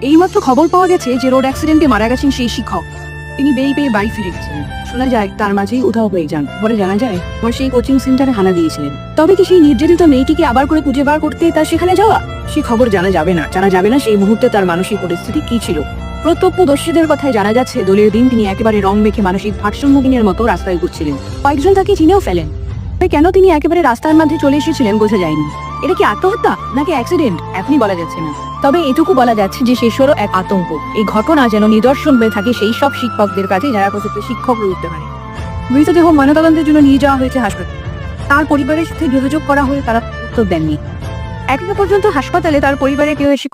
এইমাত্র খবর পাওয়া গেছে যে রোড অ্যাক্সিডেন্টে মারা গেছেন সেই শিক্ষক। তিনি বেই পেয়ে বাড়ি ফিরে গেছিলেন। শোনা যায় তার মাঝেই উধাও হয়ে যান। পরে জানা যায় ওর সেই কোচিং সেন্টারে হানা দিয়েছিলেন। তবে কি সেই নির্যাতিত মেয়েটিকে আবার করে খুঁজে বার করতে তার সেখানে যাওয়া? সে খবর জানা যাবে না সেই মুহূর্তে তার মানসিক পরিস্থিতি কি ছিল। প্রত্যক্ষদর্শীদের কথায় জানা যাচ্ছে দোলের দিন তিনি একেবারে রং মেখে মানসিক ভারসাম্যহীনের মতো রাস্তায় ঘুরছিলেন। কয়েকজন তাকে চিনেও ফেলেন। কেন তিনি একেবারে রাস্তার মধ্যে চলে এসেছিলেন বোঝা যায়নি। এটা কি আত্মহত্যা নাকি অ্যাক্সিডেন্ট এখনই বলা যাচ্ছে না। তবে এটুকু বলা যাচ্ছে যে শেষেরও এক আতঙ্ক। এই ঘটনা যেন নিদর্শন হয়ে থাকে সেই সব শিক্ষকদের কাছে যারা প্রকৃত শিক্ষক হয়ে উঠতে পারে। মৃতদেহ ময়নাতদন্তের জন্য নিয়ে যাওয়া হয়েছে হাসপাতালে। তার পরিবারের সাথে যোগাযোগ করা হলে তারা উত্তর দেননি। এখনো পর্যন্ত হাসপাতালে তার পরিবারের কেউ এসে